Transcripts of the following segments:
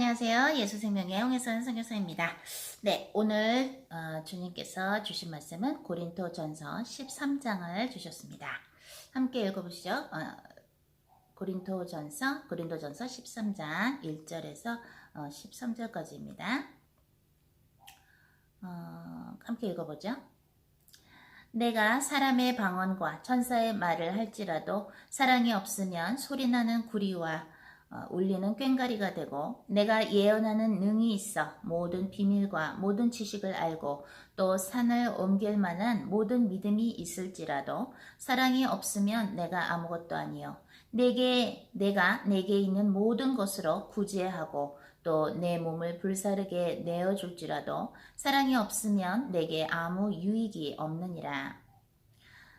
안녕하세요. 예수생명의 홍혜선 선교사입니다. 네, 오늘 주님께서 주신 말씀은 고린토전서 13장을 주셨습니다. 함께 읽어보시죠. 고린토전서 13장 1절에서 13절까지입니다. 함께 읽어보죠. 내가 사람의 방언과 천사의 말을 할지라도 사랑이 없으면 소리나는 구리와 울리는 꽹과리가 되고, 내가 예언하는 능이 있어 모든 비밀과 모든 지식을 알고 또 산을 옮길 만한 모든 믿음이 있을지라도 사랑이 없으면 내가 아무것도 아니요 내가 내게 있는 모든 것으로 구제하고 또 내 몸을 불사르게 내어줄지라도 사랑이 없으면 내게 아무 유익이 없느니라.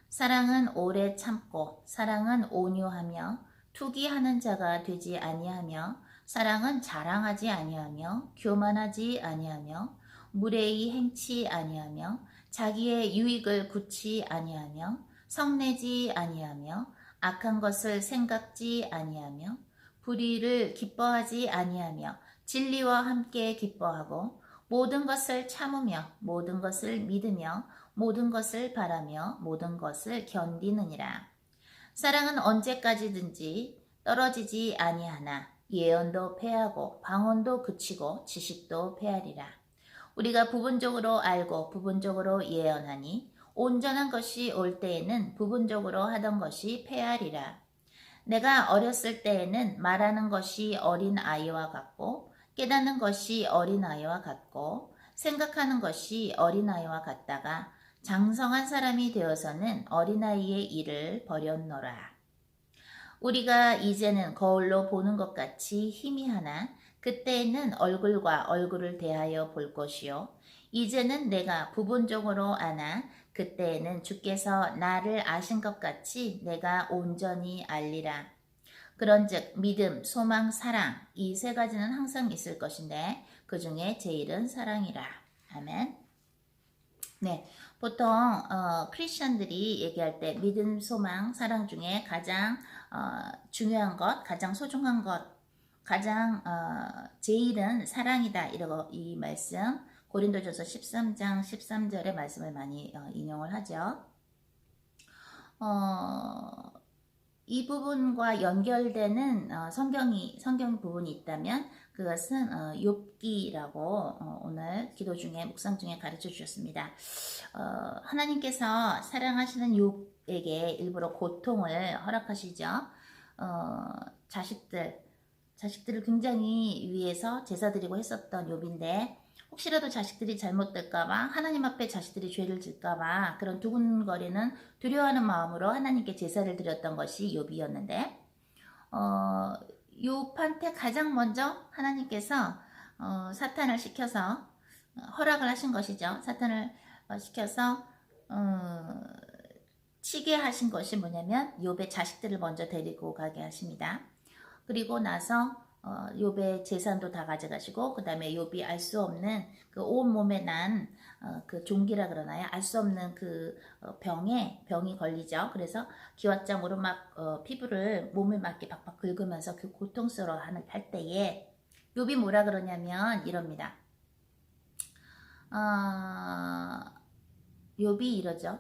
사랑은 오래 참고 사랑은 온유하며 투기하는 자가 되지 아니하며, 사랑은 자랑하지 아니하며 교만하지 아니하며 무례히 행치 아니하며 자기의 유익을 굳지 아니하며 성내지 아니하며 악한 것을 생각지 아니하며 불의를 기뻐하지 아니하며 진리와 함께 기뻐하고 모든 것을 참으며 모든 것을 믿으며 모든 것을 바라며 모든 것을 견디느니라. 사랑은 언제까지든지 떨어지지 아니하나 예언도 패하고 방언도 그치고 지식도 패하리라. 우리가 부분적으로 알고 부분적으로 예언하니 온전한 것이 올 때에는 부분적으로 하던 것이 패하리라. 내가 어렸을 때에는 말하는 것이 어린 아이와 같고 깨닫는 것이 어린 아이와 같고 생각하는 것이 어린 아이와 같다가 장성한 사람이 되어서는 어린아이의 일을 버렸노라. 우리가 이제는 거울로 보는 것 같이 희미하나 그때에는 얼굴과 얼굴을 대하여 볼 것이요 이제는 내가 부분적으로 아나 그때에는 주께서 나를 아신 것 같이 내가 온전히 알리라. 그런즉 믿음, 소망, 사랑 이 세 가지는 항상 있을 것인데 그 중에 제일은 사랑이라. 아멘. 네, 보통 크리스천들이 얘기할 때 믿음, 소망, 사랑 중에 가장 중요한 것, 가장 소중한 것, 가장 제일은 사랑이다. 이러고 이 말씀 고린도전서 13장 13절의 말씀을 많이 인용을 하죠. 이 부분과 연결되는 성경 부분이 있다면 그것은 욥기라고 오늘 기도 중에 묵상 중에 가르쳐 주셨습니다. 하나님께서 사랑하시는 욥에게 일부러 고통을 허락하시죠. 자식들을 굉장히 위해서 제사드리고 했었던 욥인데 혹시라도 자식들이 잘못될까봐 하나님 앞에 자식들이 죄를 질까봐 그런 두근거리는 두려워하는 마음으로 하나님께 제사를 드렸던 것이 욥이었는데 욥한테 가장 먼저 하나님께서 사탄을 시켜서 허락을 하신 것이죠. 사탄을 시켜서 치게 하신 것이 뭐냐면 욥의 자식들을 먼저 데리고 가게 하십니다. 그리고 나서 욥의 재산도 다 가져가시고 그 다음에 욥이 알 수 없는 그 온 몸에 난 그 종기라 그러나요? 알 수 없는 그 병이 걸리죠. 그래서 기왓장으로 막 피부를 몸을 막 이렇게 박박 긁으면서 그 고통스러워 할 때에 욥이 뭐라 그러냐면 이럽니다. 욥이 이러죠.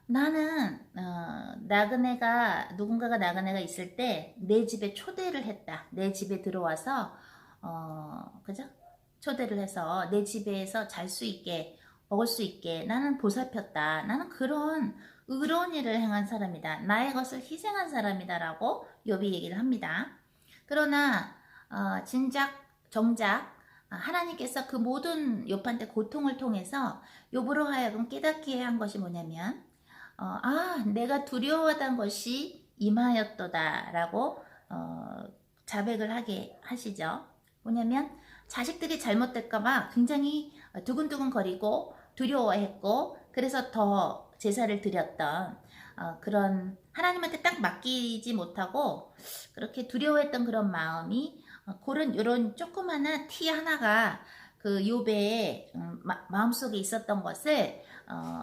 나는 누군가가 나그네가 있을 때 내 집에 초대를 했다. 내 집에 들어와서 그죠? 초대를 해서 내 집에서 잘 수 있게 먹을 수 있게 나는 보살폈다. 나는 그런 의로운 일을 행한 사람이다. 나의 것을 희생한 사람이다라고 욥이 얘기를 합니다. 그러나 정작 하나님께서 그 모든 욥한테 고통을 통해서 욥으로 하여금 깨닫게 한 것이 뭐냐면 내가 두려워하던 것이 임하였도다라고 자백을 하게 하시죠. 뭐냐면 자식들이 잘못될까봐 굉장히 두근두근 거리고 두려워했고 그래서 더 제사를 드렸던 그런 하나님한테 딱 맡기지 못하고 그렇게 두려워했던 그런 마음이 그런 이런 조그마한 티 하나가 그 욥의 마음속에 있었던 것을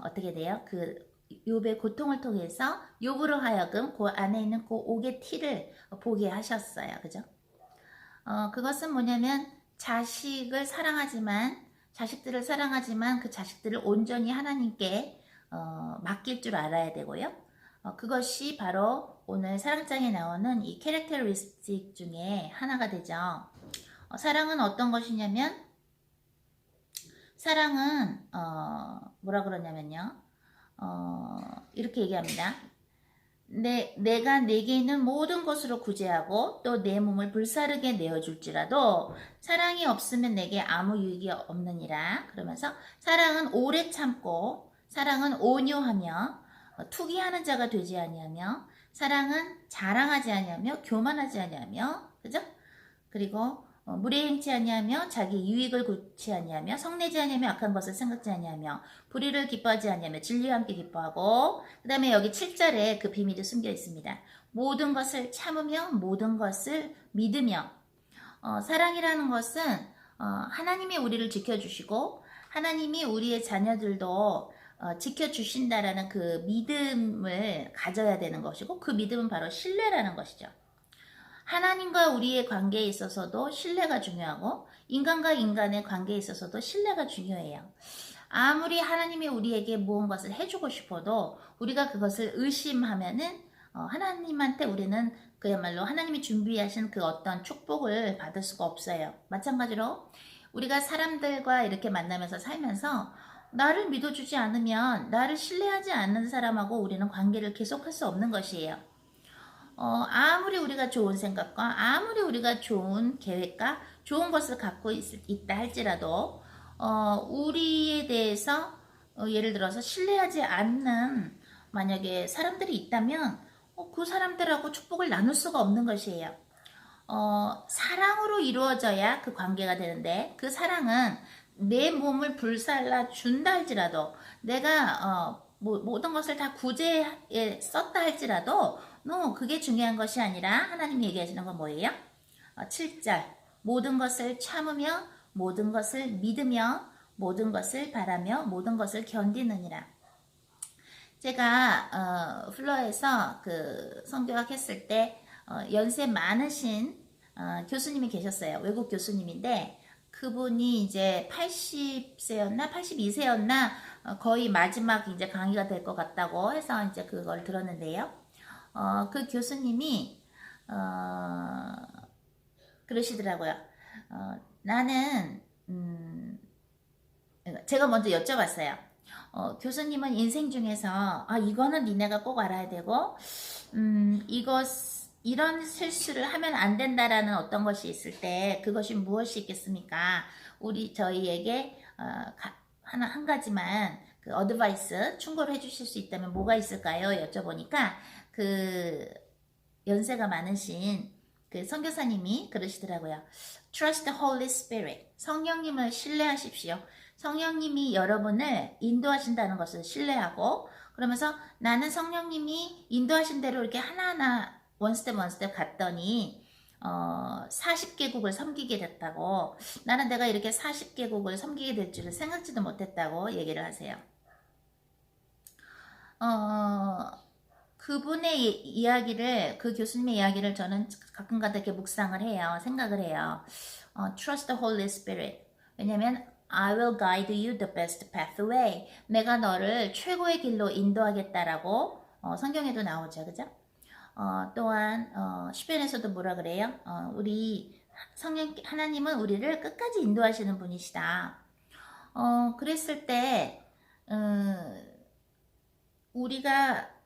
어떻게 돼요? 그 욥의 고통을 통해서 욥으로 하여금 그 안에 있는 그 옥의 티를 보게 하셨어요. 그죠? 그것은 뭐냐면 자식들을 사랑하지만 그 자식들을 온전히 하나님께 맡길 줄 알아야 되고요. 그것이 바로 오늘 사랑장에 나오는 이 캐릭터리스틱 중에 하나가 되죠. 사랑은 어떤 것이냐면, 사랑은 뭐라 그러냐면요, 이렇게 얘기합니다. 내가 내게 있는 모든 것으로 구제하고 또 내 몸을 불사르게 내어줄지라도 사랑이 없으면 내게 아무 유익이 없느니라. 그러면서 사랑은 오래 참고, 사랑은 온유하며 투기하는 자가 되지 아니하며, 사랑은 자랑하지 아니하며 교만하지 아니하며, 그죠? 그리고 무례 행치 아니하며 자기 유익을 구치 아니하며 성내지 아니하며 악한 것을 생각지 아니하며 불의를 기뻐하지 아니하며 진리와 함께 기뻐하고, 그 다음에 여기 7절에 그 비밀이 숨겨 있습니다. 모든 것을 참으며 모든 것을 믿으며. 사랑이라는 것은 하나님이 우리를 지켜주시고 하나님이 우리의 자녀들도 지켜주신다라는 그 믿음을 가져야 되는 것이고, 그 믿음은 바로 신뢰라는 것이죠. 하나님과 우리의 관계에 있어서도 신뢰가 중요하고 인간과 인간의 관계에 있어서도 신뢰가 중요해요. 아무리 하나님이 우리에게 무언가를 해주고 싶어도 우리가 그것을 의심하면은 하나님한테 우리는 그야말로 하나님이 준비하신 그 어떤 축복을 받을 수가 없어요. 마찬가지로 우리가 사람들과 이렇게 만나면서 살면서 나를 믿어주지 않으면, 나를 신뢰하지 않는 사람하고 우리는 관계를 계속할 수 없는 것이에요. 아무리 우리가 좋은 생각과 아무리 우리가 좋은 계획과 좋은 것을 갖고 있다 할지라도 우리에 대해서 예를 들어서 신뢰하지 않는 만약에 사람들이 있다면 그 사람들하고 축복을 나눌 수가 없는 것이에요. 사랑으로 이루어져야 그 관계가 되는데, 그 사랑은 내 몸을 불살라 준다 할지라도, 내가 모든 것을 다 구제에 썼다 할지라도 그게 중요한 것이 아니라 하나님이 얘기하시는 건 뭐예요? 7절 모든 것을 참으며 모든 것을 믿으며 모든 것을 바라며 모든 것을 견디느니라. 제가 플러에서 그 성교학 했을 때 연세 많으신 교수님이 계셨어요. 외국 교수님인데 그분이 이제 80세였나 82세였나 거의 마지막 이제 강의가 될 것 같다고 해서 이제 그걸 들었는데요. 그 교수님이 그러시더라고요. 나는 제가 먼저 여쭤봤어요. 교수님은 인생 중에서 이거는 니네가 꼭 알아야 되고 이런 실수를 하면 안 된다라는 어떤 것이 있을 때 그것이 무엇이 있겠습니까? 저희에게 한 가지만 그 어드바이스 충고를 해주실 수 있다면 뭐가 있을까요? 여쭤보니까 그 연세가 많으신 그 선교사님이 그러시더라고요. Trust the Holy Spirit. 성령님을 신뢰하십시오. 성령님이 여러분을 인도하신다는 것을 신뢰하고, 그러면서 나는 성령님이 인도하신 대로 이렇게 하나하나 원스텝 갔더니 40개국을 섬기게 됐다고, 나는 내가 이렇게 40개국을 섬기게 될 줄을 생각지도 못했다고 얘기를 하세요. 그분의 이야기를, 그 교수님의 이야기를 저는 가끔가다 이렇게 묵상을 해요. 생각을 해요. Trust the Holy Spirit. 왜냐면 I will guide you the best pathway. 내가 너를 최고의 길로 인도하겠다라고 성경에도 나오죠. 그죠? 또한 시편에서도 뭐라 그래요? 우리 하나님은 우리를 끝까지 인도하시는 분이시다. 그랬을 때 우리가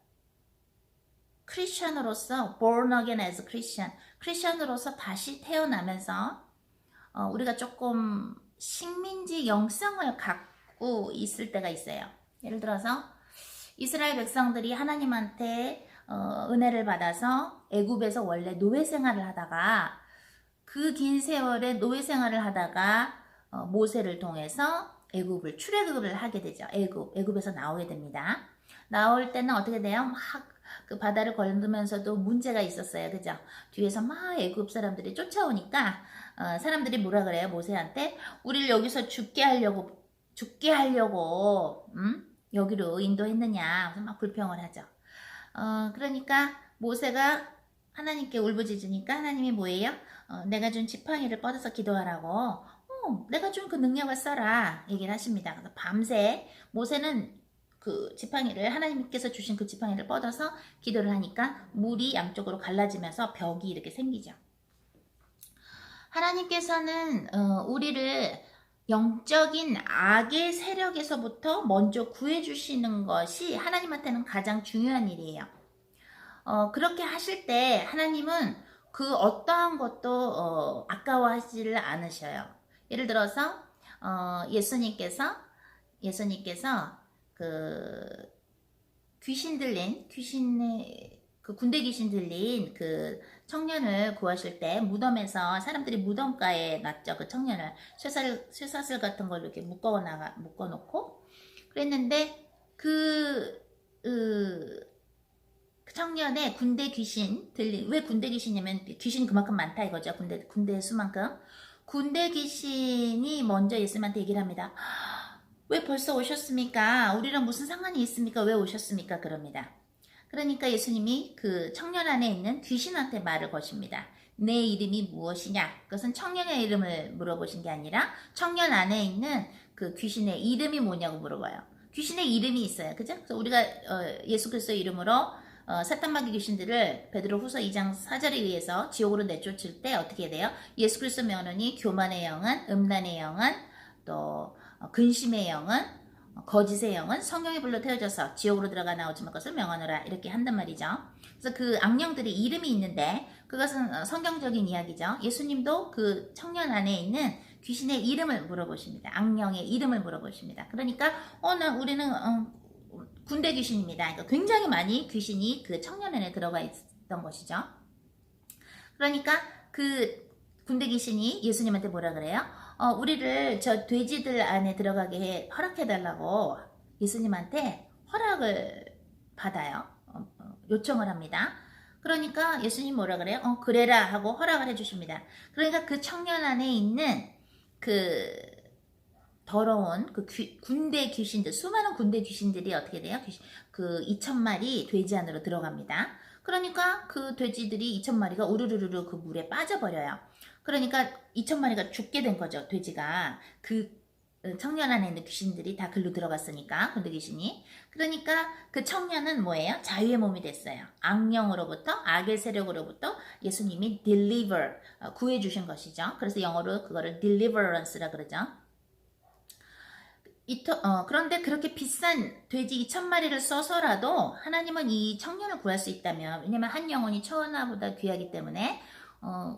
크리스천으로서 born again as Christian, 크리스천으로서 다시 태어나면서 우리가 조금 식민지 영성을 갖고 있을 때가 있어요. 예를 들어서 이스라엘 백성들이 하나님한테 은혜를 받아서 애굽에서 원래 노예 생활을 하다가 그 긴 세월에 노예 생활을 하다가 모세를 통해서 애굽을 출애굽을 하게 되죠. 애굽에서 나오게 됩니다. 나올 때는 어떻게 돼요? 막 그 바다를 건너면서도 문제가 있었어요. 그죠? 뒤에서 막 애굽 사람들이 쫓아오니까 사람들이 뭐라 그래요? 모세한테 우리를 여기서 죽게 하려고 여기로 인도했느냐. 그래서 막 불평을 하죠. 그러니까 모세가 하나님께 울부짖으니까 하나님이 뭐예요? 내가 준 지팡이를 뻗어서 기도하라고 내가 준 그 능력을 써라 얘기를 하십니다. 그래서 밤새 모세는 그 지팡이를 하나님께서 주신 그 지팡이를 뻗어서 기도를 하니까 물이 양쪽으로 갈라지면서 벽이 이렇게 생기죠. 하나님께서는 우리를 영적인 악의 세력에서부터 먼저 구해주시는 것이 하나님한테는 가장 중요한 일이에요. 그렇게 하실 때 하나님은 그 어떠한 것도 아까워하지를 않으셔요. 예를 들어서 예수님께서 그 귀신 들린 그 군대 귀신 들린 그 청년을 구하실 때 무덤에서 사람들이 무덤가에 놨죠. 그 청년을 쇠사슬 같은 걸로 이렇게 묶어놓고 그랬는데 그 청년의 군대 귀신 들린, 왜 군대 귀신이냐면 귀신이 그만큼 많다 이거죠. 군대 수만큼. 군대 귀신이 먼저 예수님한테 얘기를 합니다. 왜 벌써 오셨습니까? 우리랑 무슨 상관이 있습니까? 왜 오셨습니까? 그럽니다. 그러니까 예수님이 그 청년 안에 있는 귀신한테 말을 거십니다. 내 이름이 무엇이냐? 그것은 청년의 이름을 물어보신 게 아니라 청년 안에 있는 그 귀신의 이름이 뭐냐고 물어봐요. 귀신의 이름이 있어요. 그죠? 그래서 우리가 예수 그리스도의 이름으로 사탄마귀 귀신들을 베드로후서 2장 4절에 의해서 지옥으로 내쫓을 때 어떻게 돼요? 예수 그리스도 명하노니 교만의 영은, 음란의 영은, 또 근심의 영은, 거짓의 영은 성령의 불로 태워져서 지옥으로 들어가 나오지 말 것을 명하노라 이렇게 한단 말이죠. 그래서 그 악령들이 이름이 있는데 그것은 성경적인 이야기죠. 예수님도 그 청년 안에 있는 귀신의 이름을 물어보십니다. 악령의 이름을 물어보십니다. 그러니까 우리는 군대 귀신입니다. 그러니까 굉장히 많이 귀신이 그 청년 안에 들어가 있던 것이죠. 그러니까 그 군대 귀신이 예수님한테 뭐라 그래요? 우리를 저 돼지들 안에 들어가게 허락해달라고 예수님한테 허락을 받아요. 요청을 합니다. 그러니까 예수님 뭐라 그래요? 그래라 하고 허락을 해주십니다. 그러니까 그 청년 안에 있는 그 더러운 그 군대 귀신들, 수많은 군대 귀신들이 어떻게 돼요? 그 2,000마리 돼지 안으로 들어갑니다. 그러니까 그 돼지들이 2,000마리가 우르르르 그 물에 빠져버려요. 그러니까 2,000마리가 죽게 된 거죠, 돼지가. 그 청년 안에 있는 귀신들이 다 글로 들어갔으니까, 군대 귀신이. 그러니까 그 청년은 뭐예요? 자유의 몸이 됐어요. 악령으로부터, 악의 세력으로부터 예수님이 deliver, 구해주신 것이죠. 그래서 영어로 그거를 deliverance라 그러죠. 그런데 그렇게 비싼 돼지 2,000마리를 써서라도 하나님은 이 청년을 구할 수 있다면, 왜냐면 한 영혼이 천하보다 귀하기 때문에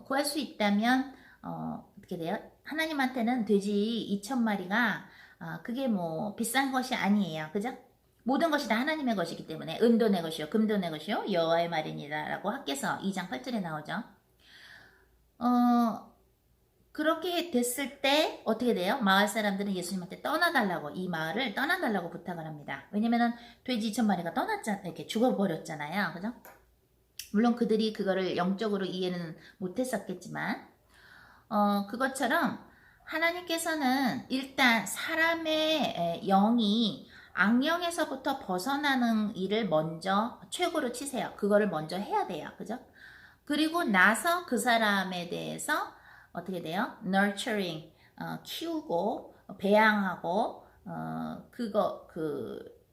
구할 수 있다면 어떻게 돼요? 하나님한테는 돼지 2,000마리가 그게 뭐 비싼 것이 아니에요. 그죠? 모든 것이 다 하나님의 것이기 때문에 은도 내 것이요 금도 내 것이요 여호와의 말이니라 라고 학개서 2장 8절에 나오죠. 그렇게 됐을 때 어떻게 돼요? 마을 사람들은 예수님한테 떠나달라고, 이 마을을 떠나달라고 부탁을 합니다. 왜냐면은 돼지 2,000마리가 이렇게 죽어버렸잖아요. 그죠? 물론 그들이 그거를 영적으로 이해는 못했었겠지만 그것처럼 하나님께서는 일단 사람의 영이 악령에서부터 벗어나는 일을 먼저 최고로 치세요. 그거를 먼저 해야 돼요. 그죠? 그리고 나서 그 사람에 대해서 어떻게 돼요? nurturing, 키우고 배양하고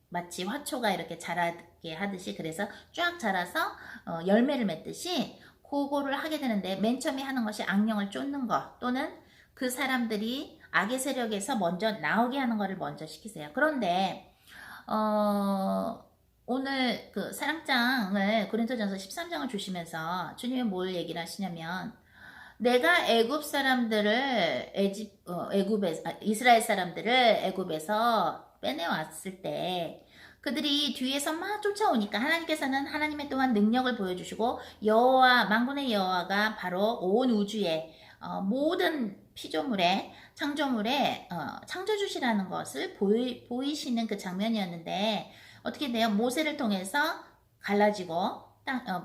마치 화초가 이렇게 자라게 하듯이, 그래서 쫙 자라서 열매를 맺듯이 그거를 하게 되는데, 맨 처음에 하는 것이 악령을 쫓는 것, 또는 그 사람들이 악의 세력에서 먼저 나오게 하는 것을 먼저 시키세요. 그런데 오늘 그 사랑장을 고린도전서 13장을 주시면서 주님이 뭘 얘기를 하시냐면, 내가 애굽 사람들을 이스라엘 사람들을 애굽에서 빼내왔을 때 그들이 뒤에서 막 쫓아오니까 하나님께서는 하나님의 또한 능력을 보여주시고 여호와, 만군의 여호와가 바로 온 우주의 모든 피조물에, 창조물에 창조주시라는 것을 보이시는 그 장면이었는데, 어떻게 돼요? 모세를 통해서 갈라지고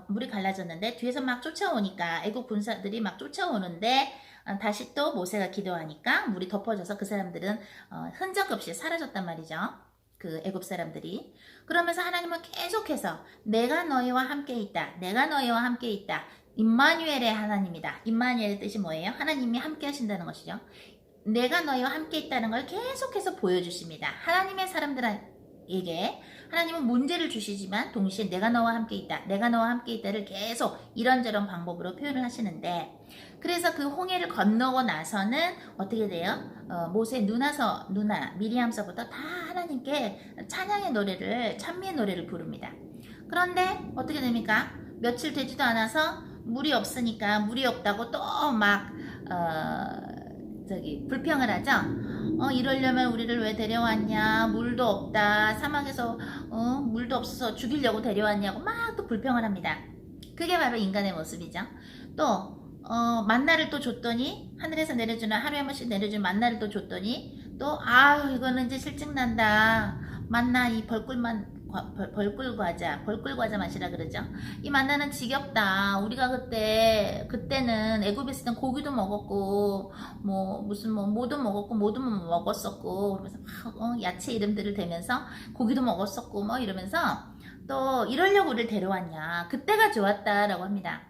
물이 갈라졌는데 뒤에서 막 쫓아오니까, 애국 군사들이 막 쫓아오는데 다시 또 모세가 기도하니까 물이 덮어져서 그 사람들은 흔적 없이 사라졌단 말이죠. 그 애굽 사람들이. 그러면서 하나님은 계속해서 내가 너희와 함께 있다, 내가 너희와 함께 있다, 임마누엘의 하나님이다. 임마누엘의 뜻이 뭐예요? 하나님이 함께 하신다는 것이죠. 내가 너희와 함께 있다는 걸 계속해서 보여주십니다. 하나님의 사람들에게 하나님은 문제를 주시지만 동시에 내가 너와 함께 있다, 내가 너와 함께 있다를 계속 이런저런 방법으로 표현을 하시는데, 그래서 그 홍해를 건너고 나서는 어떻게 돼요? 모세 누나 미리암서부터 다 하나님께 찬양의 노래를, 찬미의 노래를 부릅니다. 그런데 어떻게 됩니까? 며칠 되지도 않아서 물이 없으니까, 물이 없다고 또 막 불평을 하죠. 이러려면 우리를 왜 데려왔냐, 물도 없다, 사막에서 물도 없어서 죽이려고 데려왔냐고 막 또 불평을 합니다. 그게 바로 인간의 모습이죠. 또 만나를 또 줬더니, 하늘에서 내려주는, 하루에 한 번씩 내려주는 만나를 또 줬더니 또 이거는 이제 실증난다, 만나, 이 벌꿀 과자 맛이라 그러죠. 이 만나는 지겹다. 우리가 그때는 애굽에 있을 땐 고기도 먹었고 뭐도 먹었었고, 그러면서 막 야채 이름들을 대면서 고기도 먹었었고 뭐 이러면서 또 이러려고 우리를 데려왔냐, 그때가 좋았다라고 합니다.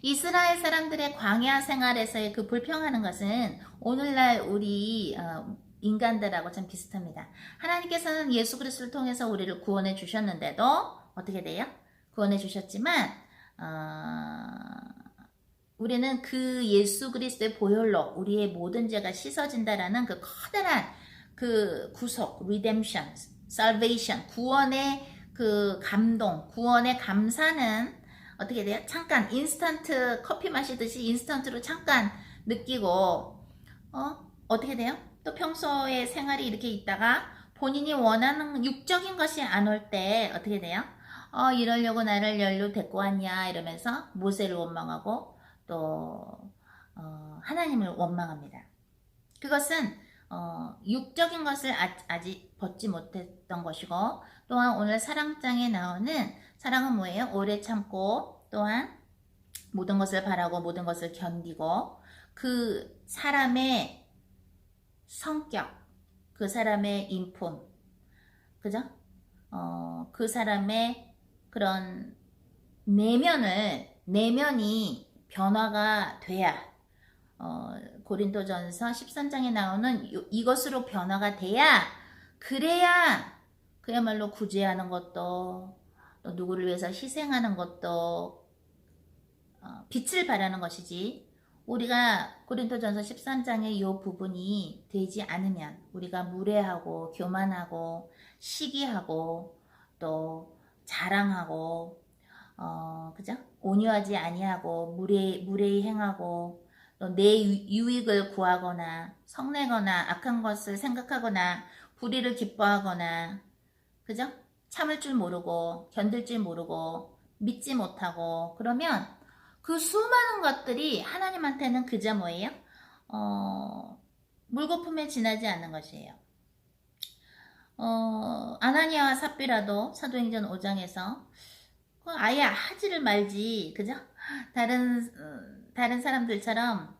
이스라엘 사람들의 광야 생활에서의 그 불평하는 것은 오늘날 우리 인간들하고 참 비슷합니다. 하나님께서는 예수 그리스도를 통해서 우리를 구원해 주셨는데도 어떻게 돼요? 구원해 주셨지만 우리는 그 예수 그리스도의 보혈로 우리의 모든 죄가 씻어진다라는 그 커다란 그 구속, redemption, salvation, 구원의 그 감동, 구원의 감사는 어떻게 돼요? 잠깐 인스턴트 커피 마시듯이 인스턴트로 잠깐 느끼고 어떻게 돼요? 또 평소에 생활이 이렇게 있다가 본인이 원하는 육적인 것이 안 올 때 어떻게 돼요? 이러려고 나를 열로 데리고 왔냐 이러면서 모세를 원망하고 또 하나님을 원망합니다. 그것은 육적인 것을 아직 벗지 못했던 것이고, 또한 오늘 사랑장에 나오는 사랑은 뭐예요? 오래 참고, 또한 모든 것을 바라고 모든 것을 견디고, 그 사람의 성격, 그 사람의 인품, 그죠? 그 사람의 그런 내면이 변화가 돼야, 고린도전서 13장에 나오는 이것으로 변화가 돼야, 그래야 그야말로 구제하는 것도, 또 누구를 위해서 희생하는 것도 빛을 발하는 것이지, 우리가 고린도전서 13장의 이 부분이 되지 않으면 우리가 무례하고 교만하고 시기하고 또 자랑하고 그죠? 온유하지 아니하고 무례히 행하고 또 내 유익을 구하거나 성내거나 악한 것을 생각하거나 불의를 기뻐하거나, 그죠? 참을 줄 모르고 견딜 줄 모르고 믿지 못하고, 그러면 그 수많은 것들이 하나님한테는 그저 뭐예요? 물거품에 지나지 않는 것이에요. 아나니아와 삽비라도 사도행전 5장에서 아예 하지를 말지, 그죠? 다른 사람들처럼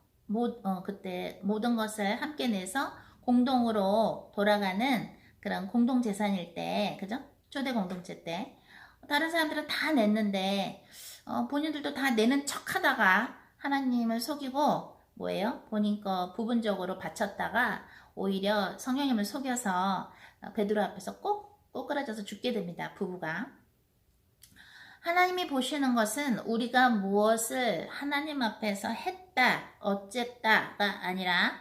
그때 모든 것을 함께 내서 공동으로 돌아가는 그런 공동재산일 때, 그죠? 초대 공동체 때 다른 사람들은 다 냈는데 본인들도 다 내는 척 하다가 하나님을 속이고 뭐예요? 본인 거 부분적으로 바쳤다가 오히려 성령님을 속여서 베드로 앞에서 꼭 꼬꾸라져서 죽게 됩니다. 부부가. 하나님이 보시는 것은 우리가 무엇을 하나님 앞에서 했다, 어쨌다가 아니라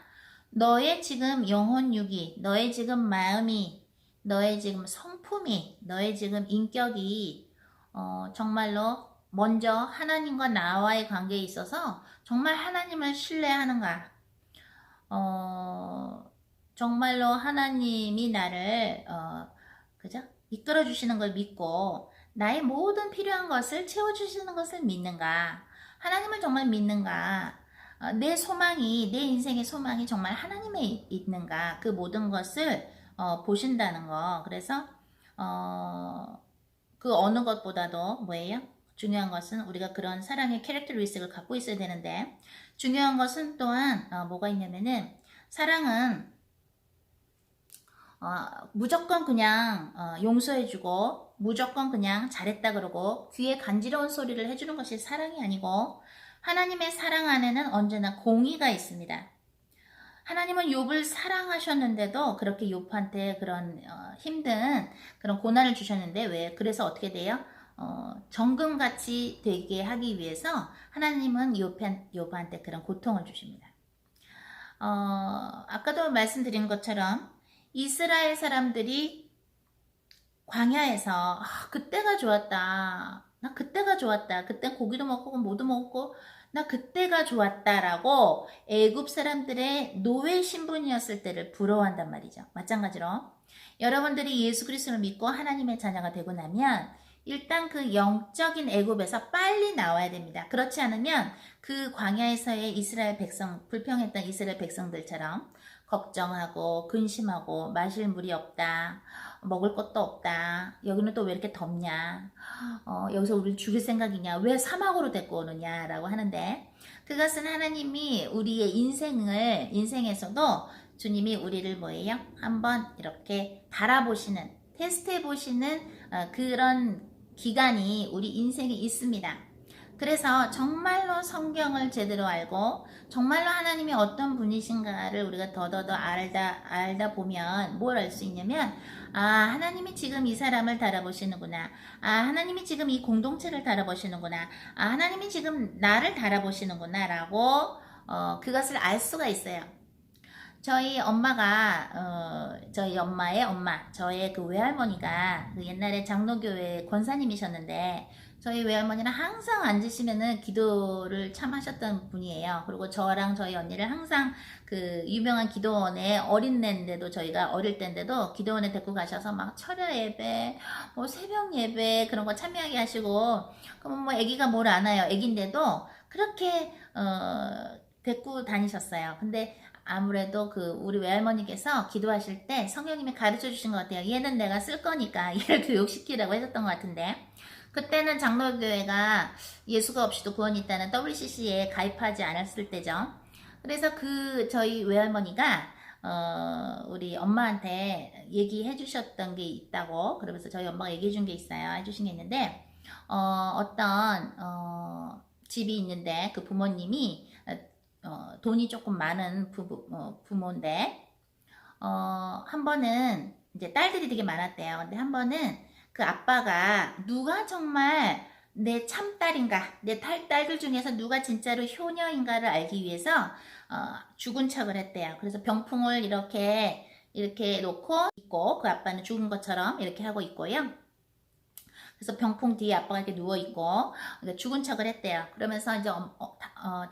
너의 지금 영혼육이, 너의 지금 마음이, 너의 지금 성품이, 너의 지금 인격이 정말로 먼저 하나님과 나와의 관계에 있어서 정말 하나님을 신뢰하는가, 정말로 하나님이 나를 그죠? 이끌어 주시는 걸 믿고 나의 모든 필요한 것을 채워주시는 것을 믿는가, 하나님을 정말 믿는가, 내 소망이, 내 인생의 소망이 정말 하나님에 있는가, 그 모든 것을 보신다는 거. 그래서 그 어느 것보다도 뭐예요? 중요한 것은 우리가 그런 사랑의 캐릭터리스틱을 갖고 있어야 되는데, 중요한 것은 또한 뭐가 있냐면은, 사랑은 무조건 그냥 용서해주고 무조건 그냥 잘했다 그러고 귀에 간지러운 소리를 해주는 것이 사랑이 아니고, 하나님의 사랑 안에는 언제나 공의가 있습니다. 하나님은 욥을 사랑하셨는데도 그렇게 욥한테 그런 힘든 그런 고난을 주셨는데, 왜 그래서 어떻게 돼요? 정금같이 되게 하기 위해서 하나님은 욥한테 그런 고통을 주십니다. 아까도 말씀드린 것처럼 이스라엘 사람들이 광야에서 그때가 좋았다. 나 그때가 좋았다. 그때 고기도 먹고 뭐도 먹고 나 그때가 좋았다라고 애굽 사람들의 노예 신분이었을 때를 부러워한단 말이죠. 마찬가지로 여러분들이 예수 그리스도를 믿고 하나님의 자녀가 되고 나면 일단 그 영적인 애굽에서 빨리 나와야 됩니다. 그렇지 않으면 그 광야에서의 이스라엘 백성, 불평했던 이스라엘 백성들처럼 걱정하고 근심하고 마실 물이 없다, 먹을 것도 없다, 여기는 또 왜 이렇게 덥냐, 여기서 우리를 죽일 생각이냐, 왜 사막으로 데리고 오느냐 라고 하는데, 그것은 하나님이 우리의 인생에서도 주님이 우리를 뭐예요? 한번 이렇게 바라보시는, 테스트해 보시는 그런 기간이 우리 인생에 있습니다. 그래서 정말로 성경을 제대로 알고 정말로 하나님이 어떤 분이신가를 우리가 더더더 알다 보면 뭘 알 수 있냐면, 하나님이 지금 이 사람을 달아보시는구나, 하나님이 지금 이 공동체를 달아보시는구나, 하나님이 지금 나를 달아보시는구나 라고 그것을 알 수가 있어요. 저희 엄마가 저희 엄마의 엄마, 저의 그 외할머니가 그 옛날에 장로교회 권사님이셨는데, 저희 외할머니는 항상 앉으시면은 기도를 참 하셨던 분이에요. 그리고 저랑 저희 언니를 항상 그 유명한 기도원에, 어린애인데도 저희가 어릴 때인데도 기도원에 데리고 가셔서 막 철야 예배, 뭐 새벽 예배 그런 거 참여하게 하시고, 그럼 뭐 아기가 뭘 아나요? 아기인데도 그렇게 데리고 다니셨어요. 근데 아무래도 그 우리 외할머니께서 기도하실 때 성령님이 가르쳐 주신 것 같아요. 얘는 내가 쓸 거니까 얘를 교육시키라고 하셨던 것 같은데, 그때는 장로교회가 예수가 없이도 구원이 있다는 WCC에 가입하지 않았을 때죠. 그래서 저희 외할머니가 우리 엄마한테 얘기해 주셨던 게 있다고, 그러면서 저희 엄마가 얘기해 준 게 있어요. 해주신 게 있는데, 어떤 집이 있는데 그 부모님이 돈이 조금 많은 부모인데, 한 번은 이제 딸들이 되게 많았대요. 근데 한 번은 그 아빠가 누가 정말 내 참딸인가, 내 딸들 중에서 누가 진짜로 효녀인가를 알기 위해서 죽은 척을 했대요. 그래서 병풍을 이렇게 놓고 있고, 그 아빠는 죽은 것처럼 이렇게 하고 있고요. 그래서 병풍 뒤에 아빠가 이렇게 누워있고 죽은 척을 했대요. 그러면서 이제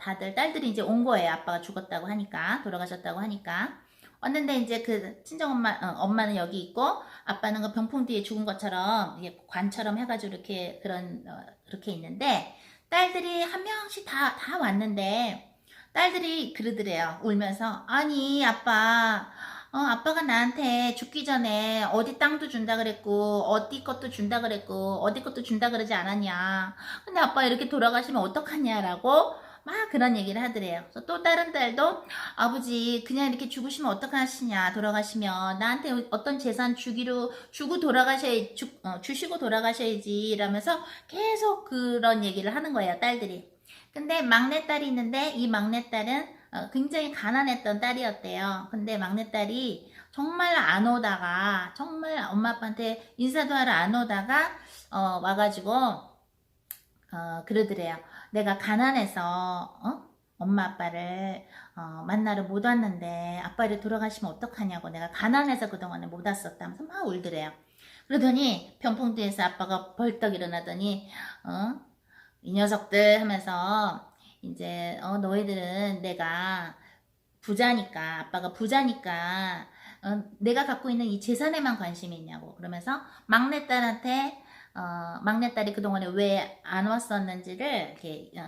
다들 딸들이 이제 온 거예요. 아빠가 죽었다고 하니까, 돌아가셨다고 하니까. 왔는데 이제 그 친정엄마, 엄마는 여기 있고 아빠는 그 병풍 뒤에 죽은 것처럼 이게 관처럼 해가지고 이렇게 그렇게 있는데, 딸들이 한 명씩 다 왔는데 딸들이 그러더래요. 울면서, 아니 아빠가 나한테 죽기 전에 어디 땅도 준다 그랬고 어디 것도 준다 그랬고 어디 것도 준다 그러지 않았냐, 근데 아빠 이렇게 돌아가시면 어떡하냐라고 막 그런 얘기를 하더래요. 그래서 또 다른 딸도, 아버지 그냥 이렇게 죽으시면 어떡하시냐, 돌아가시면 나한테 어떤 재산 주고 주시고 돌아가셔야지 이러면서 계속 그런 얘기를 하는 거예요, 딸들이. 근데 막내딸이 있는데 이 막내딸은 굉장히 가난했던 딸이었대요. 근데 막내딸이 정말 안 오다가, 정말 엄마 아빠한테 인사도 하러 안 오다가 와가지고 그러더래요. 내가 가난해서 엄마 아빠를 만나러 못 왔는데 아빠를 돌아가시면 어떡하냐고, 내가 가난해서 그동안에 못 왔었다면서 막 울더래요. 그러더니 병풍뒤에서 아빠가 벌떡 일어나더니 이 녀석들 하면서, 이제 너희들은 내가 부자니까, 아빠가 부자니까 내가 갖고 있는 이 재산에만 관심이 있냐고, 그러면서 막내딸한테 막내딸이 그동안에 왜 안 왔었는지를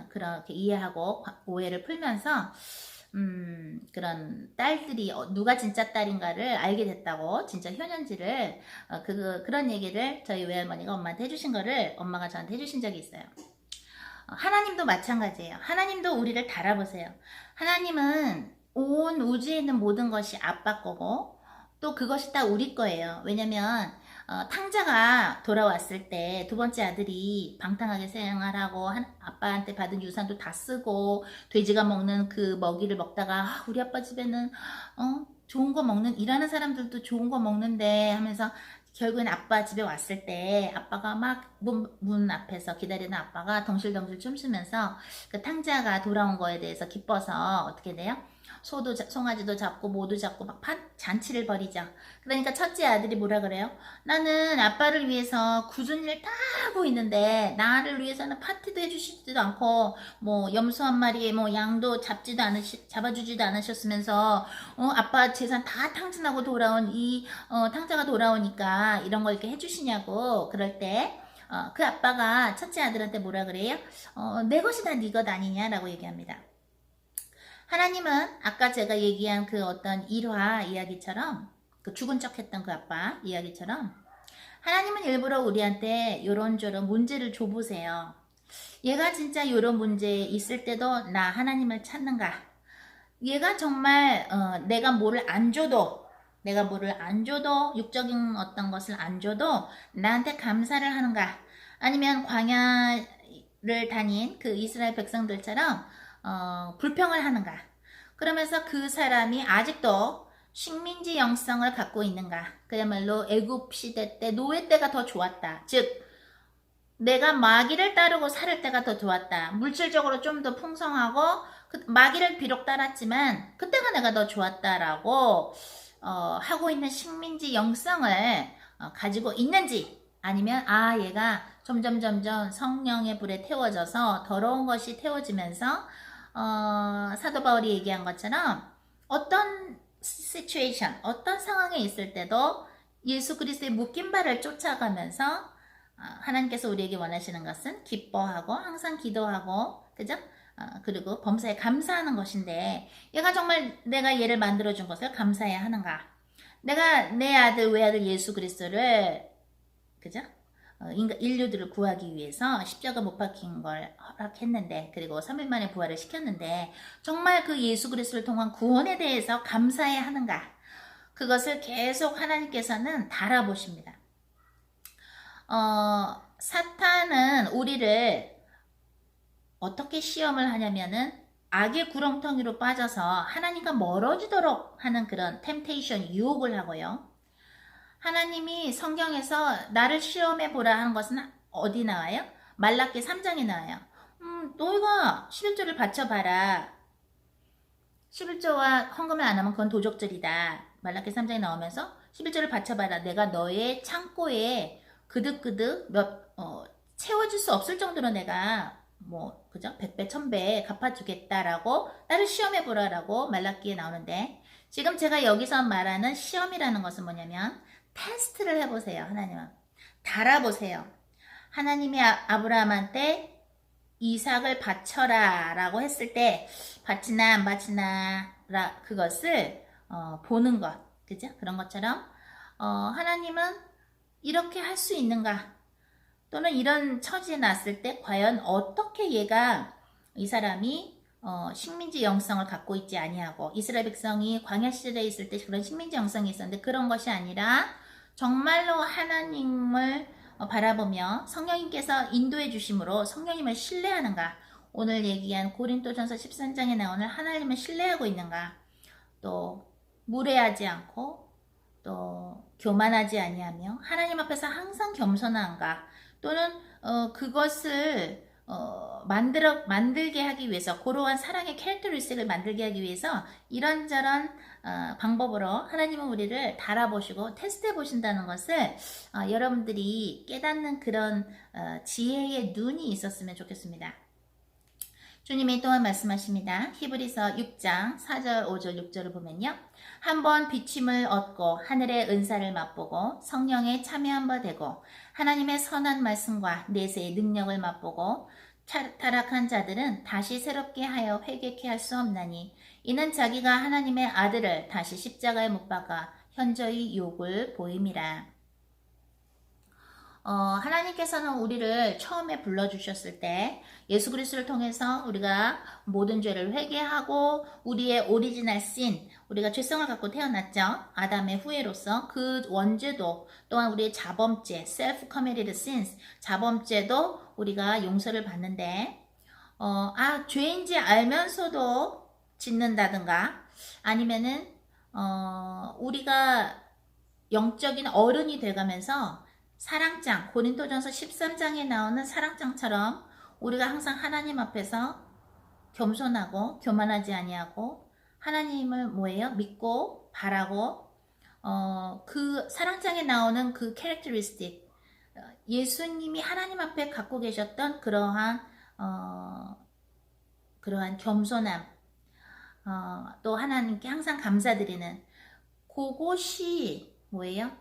그렇게 이해하고 오해를 풀면서 그런 딸들이 누가 진짜 딸인가를 알게 됐다고, 진짜 효년지를 그런 얘기를 저희 외할머니가 엄마한테 해주신 거를 엄마가 저한테 해주신 적이 있어요. 하나님도 마찬가지예요. 하나님도 우리를 달아보세요. 하나님은 온 우주에 있는 모든 것이 아빠 거고 또 그것이 다 우리 거예요. 왜냐면 탕자가 돌아왔을 때 두 번째 아들이 방탕하게 생활하고 아빠한테 받은 유산도 다 쓰고 돼지가 먹는 그 먹이를 먹다가 우리 아빠 집에는 좋은 거 먹는 일하는 사람들도 좋은 거 먹는데 하면서 결국엔 아빠 집에 왔을 때 아빠가 막 문 앞에서 기다리는 아빠가 덩실덩실 춤추면서 그 탕자가 돌아온 거에 대해서 기뻐서 어떻게 돼요? 송아지도 잡고 모두 잡고 막 잔치를 벌이죠. 그러니까 첫째 아들이 뭐라 그래요? 나는 아빠를 위해서 굳은 일 다 하고 있는데 나를 위해서는 파티도 해주시지도 않고 뭐 염소 한 마리 뭐 양도 잡아주지도 않으셨으면서 아빠 재산 다 탕진하고 돌아온 이 탕자가 돌아오니까 이런 걸 이렇게 해주시냐고. 그럴 때 그 아빠가 첫째 아들한테 뭐라 그래요? 내 것이 다 네 것 아니냐라고 얘기합니다. 하나님은 아까 제가 얘기한 그 어떤 일화 이야기처럼 그 죽은 척 했던 그 아빠 이야기처럼 하나님은 일부러 우리한테 요런저런 문제를 줘보세요. 얘가 진짜 요런 문제 있을 때도 나 하나님을 찾는가? 얘가 정말 내가 뭐를 안 줘도 육적인 어떤 것을 안 줘도 나한테 감사를 하는가? 아니면 광야를 다닌 그 이스라엘 백성들처럼 불평을 하는가? 그러면서 그 사람이 아직도 식민지 영성을 갖고 있는가? 그야말로 애굽 시대 때 노예 때가 더 좋았다. 즉 내가 마귀를 따르고 살을 때가 더 좋았다. 물질적으로 좀 더 풍성하고 마귀를 비록 따랐지만 그때가 내가 더 좋았다라고 하고 있는 식민지 영성을 가지고 있는지, 아니면 얘가 점점 성령의 불에 태워져서 더러운 것이 태워지면서 사도 바울이 얘기한 것처럼 어떤 시츄에이션, 어떤 상황에 있을 때도 예수 그리스도의 묶인 발을 쫓아가면서 하나님께서 우리에게 원하시는 것은 기뻐하고 항상 기도하고, 그죠? 그리고 범사에 감사하는 것인데, 얘가 정말 내가 얘를 만들어준 것을 감사해야 하는가? 내가 내 아들 외아들 예수 그리스도를, 그죠? 인류들을 구하기 위해서 십자가 못 박힌 걸 허락했는데, 그리고 3일 만에 부활을 시켰는데 정말 그 예수 그리스도를 통한 구원에 대해서 감사해야 하는가? 그것을 계속 하나님께서는 달아보십니다. 사탄은 우리를 어떻게 시험을 하냐면은 악의 구렁텅이로 빠져서 하나님과 멀어지도록 하는 그런 템테이션, 유혹을 하고요. 하나님이 성경에서 나를 시험해 보라 하는 것은 어디 나와요? 말라기 3장에 나와요. 너희가 11조를 바쳐봐라. 11조와 헌금을 안 하면 그건 도적질이다. 말라기 3장에 나오면서 11조를 바쳐봐라. 내가 너의 창고에 그득그득 채워줄 수 없을 정도로 내가 그죠? 100배, 1000배 갚아주겠다라고 나를 시험해보라라고 말라기에 나오는데, 지금 제가 여기서 말하는 시험이라는 것은 뭐냐면 테스트를 해보세요. 하나님은 달아보세요. 하나님이 아브라함한테 이삭을 바쳐라 라고 했을 때 바치나 안 바치나 그것을 보는 것, 그죠? 그런 것처럼 하나님은 이렇게 할 수 있는가, 또는 이런 처지에 났을 때 과연 어떻게 이 사람이 식민지 영성을 갖고 있지 아니하고, 이스라엘 백성이 광야 시절에 있을 때 그런 식민지 영성이 있었는데 그런 것이 아니라 정말로 하나님을 바라보며 성령님께서 인도해 주심으로 성령님을 신뢰하는가, 오늘 얘기한 고린도전서 13장에 나오는 하나님을 신뢰하고 있는가, 또 무례하지 않고 또 교만하지 아니하며 하나님 앞에서 항상 겸손한가, 또는 그것을 만들게 하기 위해서, 그러한 사랑의 캐릭터리스틱을 만들게 하기 위해서 이런저런 방법으로 하나님은 우리를 달아보시고 테스트해 보신다는 것을 여러분들이 깨닫는 그런 지혜의 눈이 있었으면 좋겠습니다. 주님이 또한 말씀하십니다. 히브리서 6장 4절, 5절, 6절을 보면요. 한번 비침을 얻고 하늘의 은사를 맛보고 성령에 참여한 바 되고 하나님의 선한 말씀과 내세의 능력을 맛보고 타락한 자들은 다시 새롭게 하여 회개케 할 수 없나니, 이는 자기가 하나님의 아들을 다시 십자가에 못 박아 현저히 욕을 보임이라. 하나님께서는 우리를 처음에 불러주셨을 때 예수 그리스도를 통해서 우리가 모든 죄를 회개하고 우리의 오리지널 신, 우리가 죄성을 갖고 태어났죠. 아담의 후예로서 그 원죄도 또한 우리의 자범죄, self committed sins, 자범죄도 우리가 용서를 받는데 죄인지 알면서도 짓는다든가 아니면은 우리가 영적인 어른이 돼가면서 사랑장, 고린도전서 13장에 나오는 사랑장처럼 우리가 항상 하나님 앞에서 겸손하고 교만하지 아니하고 하나님을 뭐예요? 믿고 바라고 그 사랑장에 나오는 그 캐릭터리스틱 예수님이 하나님 앞에 갖고 계셨던 그러한 겸손함 또 하나님께 항상 감사드리는 그것이 뭐예요?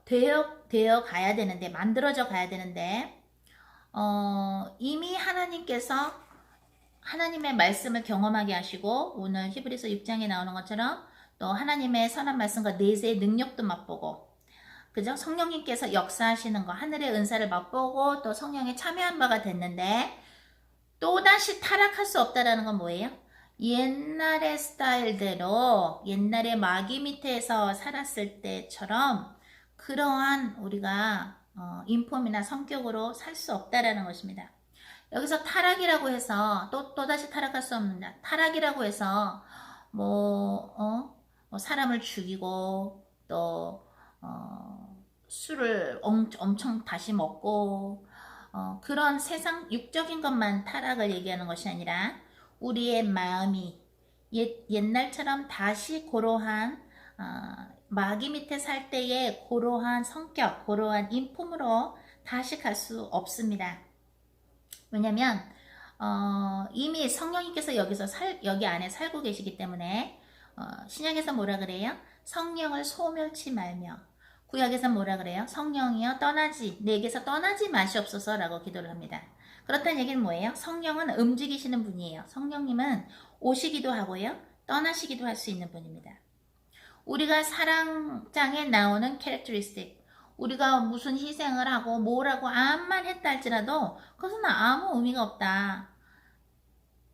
되어 가야 되는데 만들어져 가야 되는데 이미 하나님께서 하나님의 말씀을 경험하게 하시고 오늘 히브리서 6장에 나오는 것처럼 또 하나님의 선한 말씀과 내세의 능력도 맛보고 그죠? 성령님께서 역사하시는 거 하늘의 은사를 맛보고 또 성령에 참여한 바가 됐는데 또다시 타락할 수 없다라는 건 뭐예요? 옛날의 스타일대로 옛날의 마귀 밑에서 살았을 때처럼 그러한 우리가 인품이나 성격으로 살 수 없다라는 것입니다. 여기서 타락이라고 해서 또다시 타락할 수 없는다. 타락이라고 해서 뭐 사람을 죽이고 또 술을 엄청 다시 먹고 그런 세상 육적인 것만 타락을 얘기하는 것이 아니라 우리의 마음이 옛날처럼 다시 고러한 마귀 밑에 살 때의 고러한 성격, 고러한 인품으로 다시 갈 수 없습니다. 왜냐면 이미 성령님께서 여기 안에 살고 계시기 때문에 신약에서 뭐라 그래요? 성령을 소멸치 말며 구약에서 뭐라 그래요? 성령이여 내게서 떠나지 마시옵소서 라고 기도를 합니다. 그렇다는 얘기는 뭐예요? 성령은 움직이시는 분이에요. 성령님은 오시기도 하고요. 떠나시기도 할 수 있는 분입니다. 우리가 사랑장에 나오는 캐릭터리스틱 우리가 무슨 희생을 하고 뭘 하고 암만 했다 할지라도 그것은 아무 의미가 없다.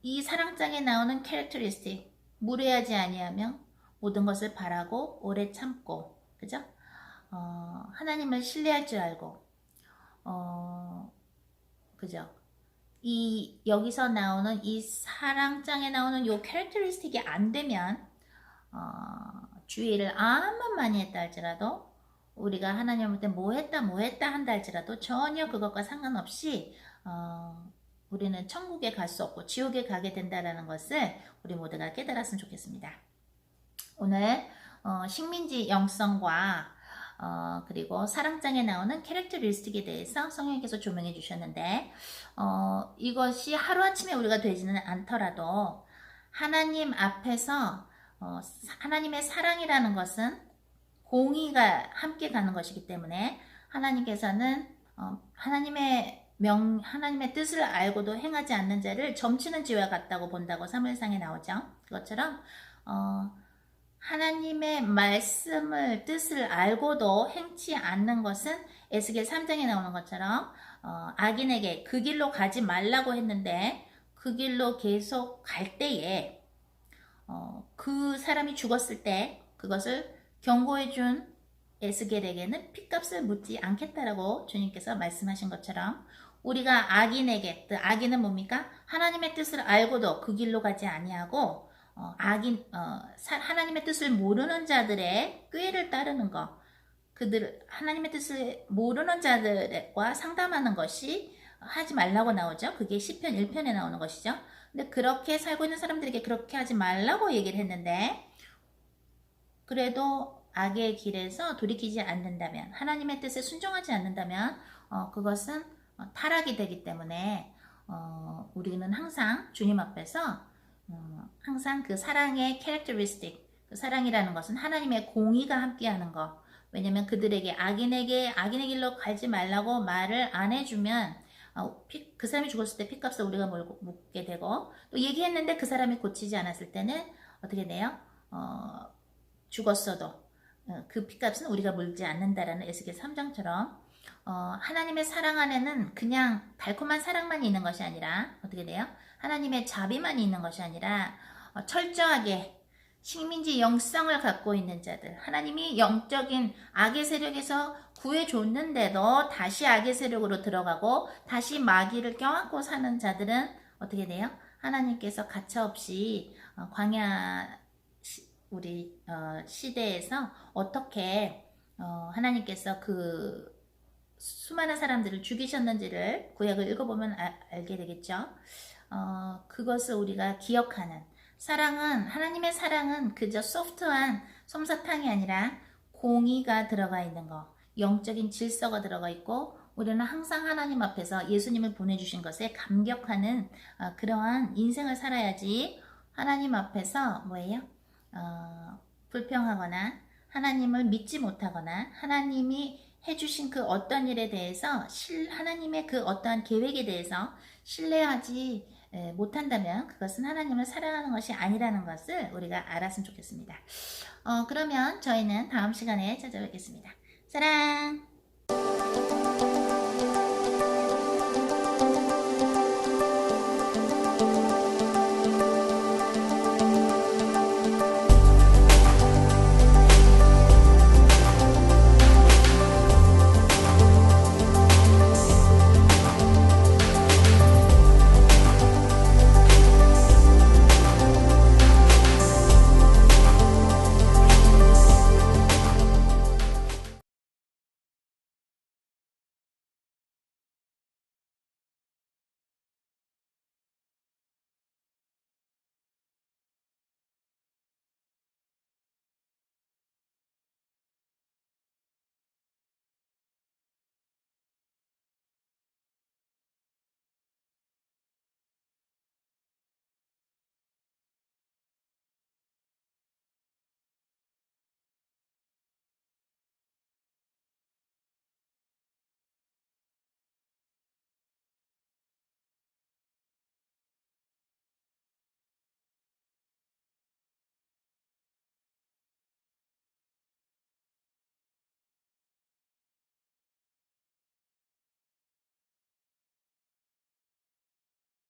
이 사랑장에 나오는 캐릭터리스틱 무례하지 아니하며 모든 것을 바라고 오래 참고 그죠? 하나님을 신뢰할 줄 알고 그죠? 여기서 나오는 이 사랑장에 나오는 요 캐릭터리스틱이 안 되면 주의를 암만 많이 했다 할지라도 우리가 하나님한테 뭐 했다 한다 할지라도 전혀 그것과 상관없이 우리는 천국에 갈 수 없고 지옥에 가게 된다는 것을 우리 모두가 깨달았으면 좋겠습니다. 오늘 식민지 영성과 그리고 사랑장에 나오는 캐릭터리스틱에 대해서 성령님께서 조명해 주셨는데 이것이 하루아침에 우리가 되지는 않더라도 하나님 앞에서 하나님의 사랑이라는 것은 공의가 함께 가는 것이기 때문에 하나님께서는 하나님의 뜻을 알고도 행하지 않는 자를 점치는 지와 같다고 본다고 사무엘상에 나오죠. 그것처럼 하나님의 말씀을 뜻을 알고도 행치 않는 것은 에스겔 3장에 나오는 것처럼 악인에게 그 길로 가지 말라고 했는데 그 길로 계속 갈 때에 그 사람이 죽었을 때 그것을 경고해 준 에스겔에게는 핏값을 묻지 않겠다라고 주님께서 말씀하신 것처럼 우리가 악인에게 악인은 뭡니까? 하나님의 뜻을 알고도 그 길로 가지 아니하고 하나님의 뜻을 모르는 자들의 꾀를 따르는 것 하나님의 뜻을 모르는 자들과 상담하는 것이 하지 말라고 나오죠. 그게 시편 1편에 나오는 것이죠. 근데 그렇게 살고 있는 사람들에게 그렇게 하지 말라고 얘기를 했는데 그래도 악의 길에서 돌이키지 않는다면 하나님의 뜻에 순종하지 않는다면 그것은 타락이 되기 때문에 우리는 항상 주님 앞에서 항상 그 사랑의 캐릭터리스틱 그 사랑이라는 것은 하나님의 공의가 함께하는 것 왜냐면 그들에게 악인의 길로 가지 말라고 말을 안 해주면 그 사람이 죽었을 때 핏값을 우리가 묻게 되고 또 얘기했는데 그 사람이 고치지 않았을 때는 어떻게 돼요? 죽었어도 그 핏값은 우리가 물지 않는다라는 에스겔 3장처럼 하나님의 사랑 안에는 그냥 달콤한 사랑만 있는 것이 아니라 어떻게 돼요? 하나님의 자비만 있는 것이 아니라 철저하게 식민지 영성을 갖고 있는 자들, 하나님이 영적인 악의 세력에서 구해줬는데도 다시 악의 세력으로 들어가고 다시 마귀를 껴안고 사는 자들은 어떻게 돼요? 하나님께서 가차없이 광야 우리 시대에서 어떻게 하나님께서 그 수많은 사람들을 죽이셨는지를 구약을 읽어보면 알게 되겠죠. 그것을 우리가 기억하는 하나님의 사랑은 그저 소프트한 솜사탕이 아니라 공의가 들어가 있는 거, 영적인 질서가 들어가 있고 우리는 항상 하나님 앞에서 예수님을 보내주신 것에 감격하는 그러한 인생을 살아야지 하나님 앞에서 뭐예요? 불평하거나 하나님을 믿지 못하거나 하나님이 해주신 그 어떤 일에 대해서 하나님의 그 어떠한 계획에 대해서 신뢰하지 못한다면 그것은 하나님을 사랑하는 것이 아니라는 것을 우리가 알았으면 좋겠습니다. 그러면 저희는 다음 시간에 찾아뵙겠습니다. 사랑!